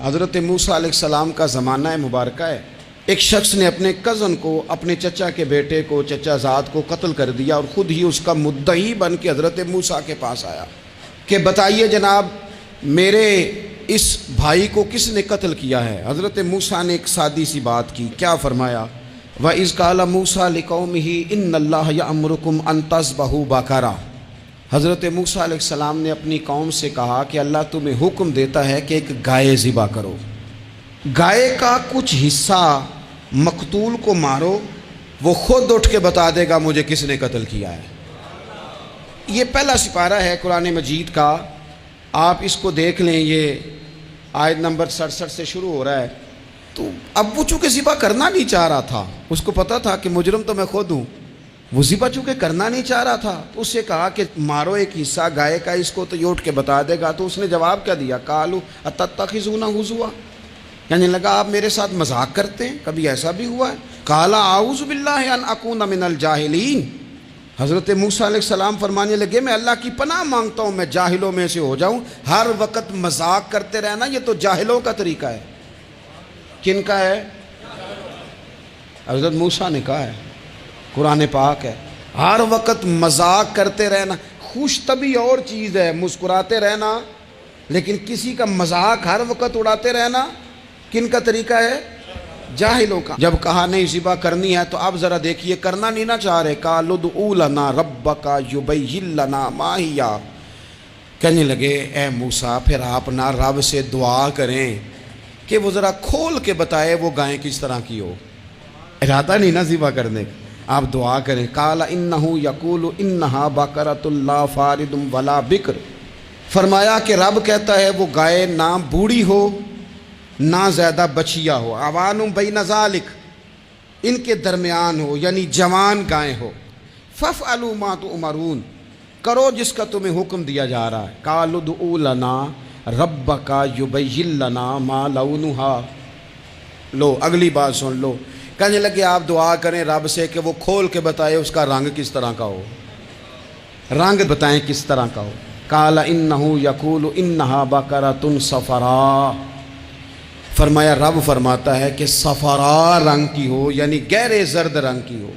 حضرت موسیٰ علیہ السلام کا زمانہ مبارکہ ہے. ایک شخص نے اپنے کزن کو، اپنے چچا کے بیٹے کو، چچا زاد کو قتل کر دیا اور خود ہی اس کا مدعی بن کے حضرت موسیٰ کے پاس آیا کہ بتائیے جناب میرے اس بھائی کو کس نے قتل کیا ہے؟ حضرت موسیٰ نے ایک سادی سی بات کی. کیا فرمایا؟ وَإِذْ قَالَ مُوسَىٰ لِقَوْمِهِ إِنَّ اللَّهَ يَأْمُرُكُمْ أَن تَذْبَحُوا بَقَرَةً. حضرت موسیٰ علیہ السلام نے اپنی قوم سے کہا کہ اللہ تمہیں حکم دیتا ہے کہ ایک گائے ذبح کرو. گائے کا کچھ حصہ مقتول کو مارو، وہ خود اٹھ کے بتا دے گا مجھے کس نے قتل کیا ہے. یہ پہلا سپارہ ہے قرآن مجید کا، آپ اس کو دیکھ لیں. یہ آیت نمبر 67 سے شروع ہو رہا ہے. تو اب وہ چونکہ ذبح کرنا نہیں چاہ رہا تھا، اس کو پتا تھا کہ مجرم تو میں خود ہوں، وہ ذبح چونکہ کرنا نہیں چاہ رہا تھا تو اس سے کہا کہ مارو ایک حصہ گائے کا، اس کو تو یہ اٹھ کے بتا دے گا. تو اس نے جواب کیا دیا؟ قالوا اتتخذون ہزوا، یعنی لگا آپ میرے ساتھ مذاق کرتے ہیں، کبھی ایسا بھی ہوا ہے؟ قال اعوذ باللہ ان اکون من الجاہلین. حضرت موسیٰ علیہ السلام فرمانے لگے میں اللہ کی پناہ مانگتا ہوں میں جاہلوں میں سے ہو جاؤں. ہر وقت مذاق کرتے رہنا یہ تو جاہلوں کا طریقہ ہے. کن کا ہے؟ حضرت موسیٰ نے کہا ہے، قرآن پاک ہے. ہر وقت مذاق کرتے رہنا، خوش طبعی اور چیز ہے، مسکراتے رہنا، لیکن کسی کا مذاق ہر وقت اڑاتے رہنا کن کا طریقہ ہے؟ جاہلوں کا. جب کہا نہیں ذبح کرنی ہے تو اب ذرا دیکھیے کرنا نہیں نہ چاہ رہے. قالوا ادع لنا ربک یبین لنا ما ہی، کہنے لگے اے موسیٰ پھر آپ نہ رب سے دعا کریں کہ وہ ذرا کھول کے بتائے وہ گائیں کس طرح کی ہو. ارادہ نہیں نہ ذبح کرنے کا، آپ دعا کریں. قال انہ یقول انہا بقرۃ لا فارض ولا بکر. فرمایا کہ رب کہتا ہے وہ گائے نہ بوڑھی ہو نہ زیادہ بچیا ہو، عوان بین ذالک، ان کے درمیان ہو، یعنی جوان گائے ہو. فافعلوا ما تؤمرون، کرو جس کا تمہیں حکم دیا جا رہا ہے. قالوا ادع لنا ربک یبین لنا ما لونھا. لو اگلی بات سن لو. کہنے لگے آپ دعا کریں رب سے کہ وہ کھول کے بتائے اس کا رنگ کس طرح کا ہو، رنگ بتائیں کس طرح کا ہو. قال انہ یقول انہا بقرۃ صفراء. فرمایا رب فرماتا ہے کہ صفراء رنگ کی ہو، یعنی گہرے زرد رنگ کی ہو.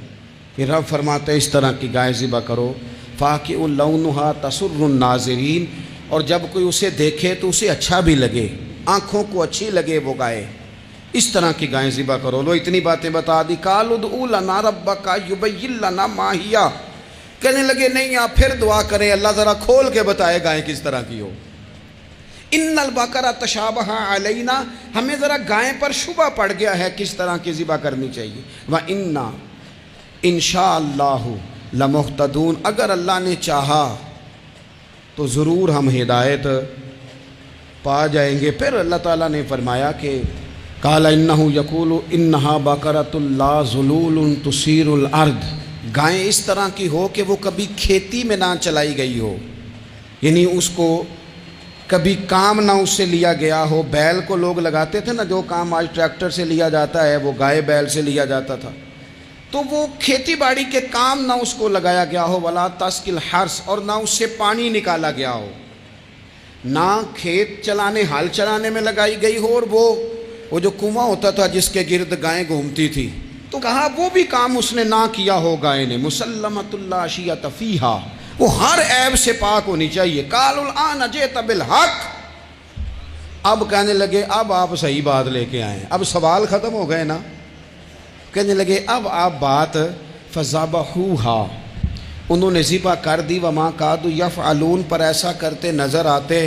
پھر رب فرماتا ہے اس طرح کی گائے ذبح کرو. فاقع لونھا تسر الناظرین، اور جب کوئی اسے دیکھے تو اسے اچھا بھی لگے، آنکھوں کو اچھی لگے وہ گائے، اس طرح کی گائیں ذبح کرو. لو اتنی باتیں بتا دی. قالوا ادع لنا ربک یبین لنا ما ہی، کہنے لگے نہیں آپ پھر دعا کریں اللہ ذرا کھول کے بتائے گائیں کس طرح کی ہو. ان البقرہ تشابہ علینا، ہمیں ذرا گائیں پر شبہ پڑ گیا ہے کس طرح کی ذبح کرنی چاہیے. وَإِنَّا انشاءاللہ لمہتدون، اگر اللہ نے چاہا تو ضرور ہم ہدایت پا جائیں گے. پھر اللہ تعالیٰ نے فرمایا کہ قال انہ یقول انہا بقرۃ لا ذلول تثیر الارض، گائیں اس طرح کی ہو کہ وہ کبھی کھیتی میں نہ چلائی گئی ہو، یعنی اس کو کبھی کام نہ اس سے لیا گیا ہو. بیل کو لوگ لگاتے تھے نا، جو کام آج ٹریکٹر سے لیا جاتا ہے وہ گائے بیل سے لیا جاتا تھا. تو وہ کھیتی باڑی کے کام نہ اس کو لگایا گیا ہو. ولا تسقی الحرث، اور نہ اس سے پانی نکالا گیا ہو، نہ کھیت چلانے ہل چلانے میں لگائی گئی ہو. اور وہ جو کنواں ہوتا تھا جس کے گرد گائیں گھومتی تھی، تو کہا وہ بھی کام اس نے نہ کیا ہو گائے نے. مسلمۃ لا شیۃ فیہا، وہ ہر عیب سے پاک ہونی چاہیے. قالوا الآن جئت بالحق، اب کہنے لگے اب آپ صحیح بات لے کے آئیں، اب سوال ختم ہو گئے نا. کہنے لگے اب آپ بات فذبحوہا، انہوں نے ذبح کر دی. وما کادوا یفعلون، پر ایسا کرتے نظر آتے،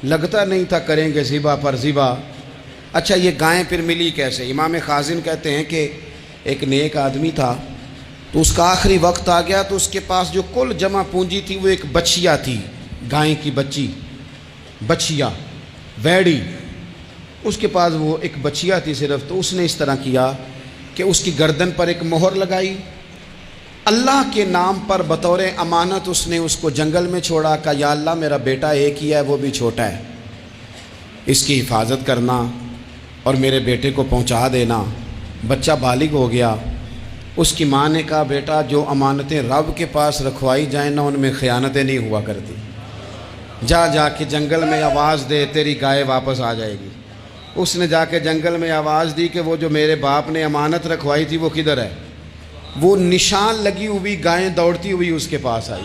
لگتا نہیں تھا کریں گے ذبح پر ذبح. اچھا یہ گائیں پھر ملی کیسے؟ امام خازن کہتے ہیں کہ ایک نیک آدمی تھا، تو اس کا آخری وقت آ گیا، تو اس کے پاس جو کل جمع پونجی تھی وہ ایک بچیا تھی، گائیں کی بچی، بچیا ویڑی، اس کے پاس وہ ایک بچیا تھی صرف. تو اس نے اس طرح کیا کہ اس کی گردن پر ایک مہر لگائی، اللہ کے نام پر بطور امانت اس نے اس کو جنگل میں چھوڑا. کہا یا اللہ میرا بیٹا ایک ہی ہے، وہ بھی چھوٹا ہے، اس کی حفاظت کرنا اور میرے بیٹے کو پہنچا دینا. بچہ بالغ ہو گیا، اس کی ماں نے کہا بیٹا جو امانتیں رب کے پاس رکھوائی جائیں نا ان میں خیانتیں نہیں ہوا کرتی، جا کے جنگل میں آواز دے تیری گائے واپس آ جائے گی۔ اس نے جا کے جنگل میں آواز دی کہ وہ جو میرے باپ نے امانت رکھوائی تھی وہ کدھر ہے؟ وہ نشان لگی ہوئی گائیں دوڑتی ہوئی اس کے پاس آئی۔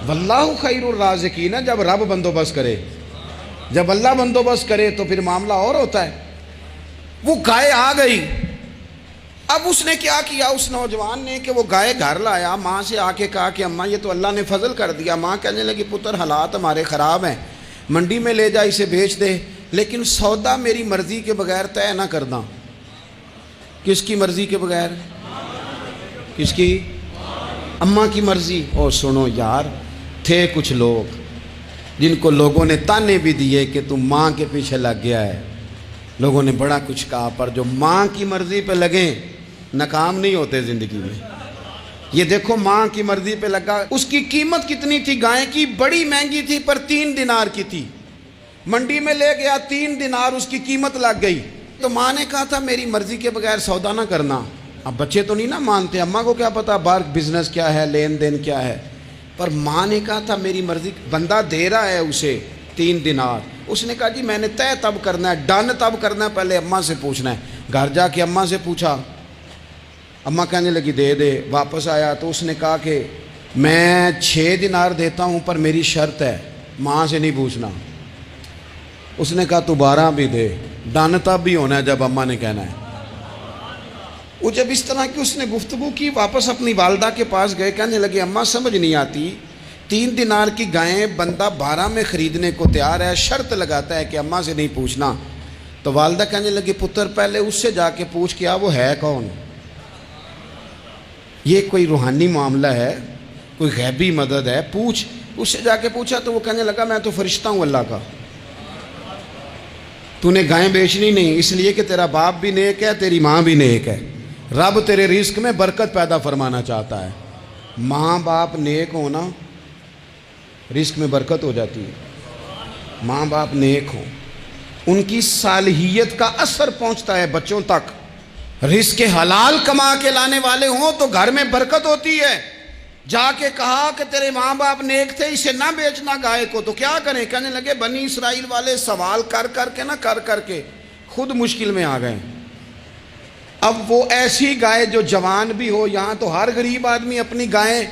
واللہ خیر الرازقین، جب رب بندوبست کرے، جب اللہ بندوبست کرے تو پھر معاملہ اور ہوتا ہے۔ وہ گائے آ گئی۔ اب اس نے کیا کیا اس نوجوان نے کہ وہ گائے گھر لایا، ماں سے آ کے کہا کہ اماں یہ تو اللہ نے فضل کر دیا۔ ماں کہنے لگی پتر حالات ہمارے خراب ہیں، منڈی میں لے جا اسے بیچ دے، لیکن سودا میری مرضی کے بغیر طے نہ کرنا۔ کس کی مرضی کے بغیر؟ کس کی؟ اماں کی مرضی۔ اور سنو یار، تھے کچھ لوگ جن کو لوگوں نے تانے بھی دیے کہ تم ماں کے پیچھے لگ گیا ہے، لوگوں نے بڑا کچھ کہا، پر جو ماں کی مرضی پہ لگیں ناکام نہیں ہوتے زندگی میں۔ یہ دیکھو ماں کی مرضی پہ لگا۔ اس کی قیمت کتنی تھی گائے کی؟ بڑی مہنگی تھی، پر 3 دینار کی تھی۔ منڈی میں لے گیا، 3 دینار اس کی قیمت لگ گئی۔ تو ماں نے کہا تھا میری مرضی کے بغیر سودا نہ کرنا۔ اب بچے تو نہیں نا مانتے، اماں کو کیا پتا باہر بزنس کیا ہے، لین دین کیا ہے، پر ماں نے کہا تھا میری مرضی۔ بندہ دے رہا ہے اسے 3 دینار، اس نے کہا جی میں نے طے تب کرنا ہے، ڈن تب کرنا ہے، پہلے اماں سے پوچھنا ہے۔ گھر جا کے اماں سے پوچھا، اماں کہنے لگی دے دے۔ واپس آیا تو اس نے کہا کہ میں 6 دینار دیتا ہوں پر میری شرط ہے، ماں سے نہیں پوچھنا۔ اس نے کہا تو 12 بھی دے، ڈن تب بھی ہونا ہے جب اماں نے کہنا ہے۔ وہ جب اس طرح کی اس نے گفتگو کی، واپس اپنی والدہ کے پاس گئے، کہنے لگے اماں سمجھ نہیں آتی، 3 دینار کی گائیں بندہ 12 میں خریدنے کو تیار ہے، شرط لگاتا ہے کہ اماں سے نہیں پوچھنا۔ تو والدہ کہنے لگی پتر پہلے اس سے جا کے پوچھ کیا وہ ہے کون؟ یہ کوئی روحانی معاملہ ہے، کوئی غیبی مدد ہے، پوچھ۔ اس سے جا کے پوچھا تو وہ کہنے لگا میں تو فرشتہ ہوں اللہ کا، تو نے گائیں بیچنی نہیں، اس لیے کہ تیرا باپ بھی نیک ہے، تیری ماں بھی نیک ہے، رب تیرے رزق میں برکت پیدا فرمانا چاہتا ہے۔ ماں باپ نیک ہونا رزق میں برکت ہو جاتی ہے۔ ماں باپ نیک ہوں، ان کی صالحیت کا اثر پہنچتا ہے بچوں تک۔ رزق حلال کما کے لانے والے ہوں تو گھر میں برکت ہوتی ہے۔ جا کے کہا کہ تیرے ماں باپ نیک تھے، اسے نہ بیچنا گائے کو، تو کیا کریں؟ کہنے لگے بنی اسرائیل والے سوال کر کر کے خود مشکل میں آ گئے۔ اب وہ ایسی گائے جو جوان بھی ہو، یہاں تو ہر غریب آدمی اپنی گائیں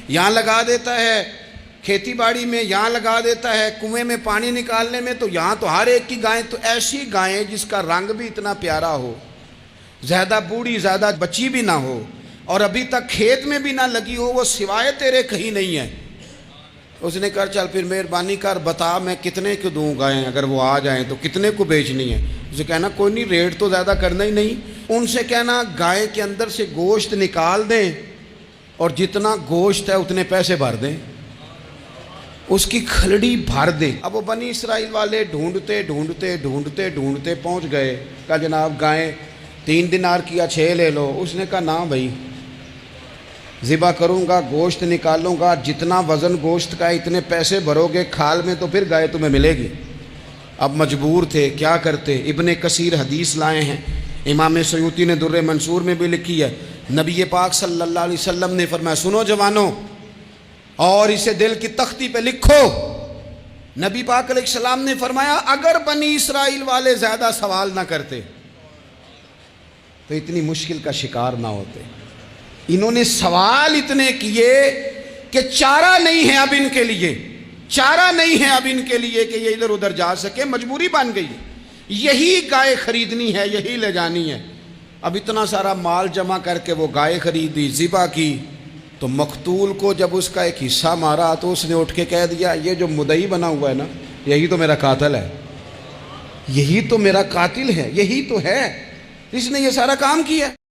یہاں لگا دیتا ہے، کھیتی باڑی میں یہاں لگا دیتا ہے، کنویں میں پانی نکالنے میں تو یہاں تو ہر ایک کی گائیں، تو ایسی گائیں جس کا رنگ بھی اتنا پیارا ہو، زیادہ بوڑھی زیادہ بچی بھی نہ ہو، اور ابھی تک کھیت میں بھی نہ لگی ہو، وہ سوائے تیرے کہیں نہیں ہے۔ اس نے کہا چل پھر مہربانی کر بتا میں کتنے کو دوں گائیں، اگر وہ آ جائیں تو کتنے کو بیچنی ہے؟ اسے کہنا کوئی نہیں، ریٹ تو زیادہ کرنا ہی نہیں، ان سے کہنا گائے کے اندر سے گوشت نکال دیں اور جتنا گوشت ہے اتنے پیسے بھر دیں، اس کی کھلڑی بھر دیں۔ اب وہ بنی اسرائیل والے ڈھونڈتے پہنچ گئے، کہا جناب گائیں 3 دینار کیا 6 لے لو۔ اس نے کہا نہ بھائی، ذبح کروں گا، گوشت نکالوں گا، جتنا وزن گوشت کا اتنے پیسے بھرو گے، کھال میں تو پھر گائے تمہیں ملے گی۔ اب مجبور تھے، کیا کرتے؟ ابن کثیر حدیث لائے ہیں، امام سیوطی نے در منصور میں بھی لکھی ہے، نبی پاک صلی اللہ علیہ وسلم نے فرمایا سنو جوانوں، اور اسے دل کی تختی پہ لکھو، نبی پاک علیہ السلام نے فرمایا اگر بنی اسرائیل والے زیادہ سوال نہ کرتے تو اتنی مشکل کا شکار نہ ہوتے۔ انہوں نے سوال اتنے کیے کہ چارہ نہیں ہے اب ان کے لیے، چارہ نہیں ہے اب ان کے لیے کہ یہ ادھر ادھر جا سکے، مجبوری بن گئی، یہی گائے خریدنی ہے، یہی لے جانی ہے۔ اب اتنا سارا مال جمع کر کے وہ گائے خریدی، ذبح کی، تو مقتول کو جب اس کا ایک حصہ مارا تو اس نے اٹھ کے کہہ دیا یہ جو مدعی بنا ہوا ہے نا، یہی تو میرا قاتل ہے، یہی تو میرا قاتل ہے، یہی تو ہے، اس نے یہ سارا کام کیا۔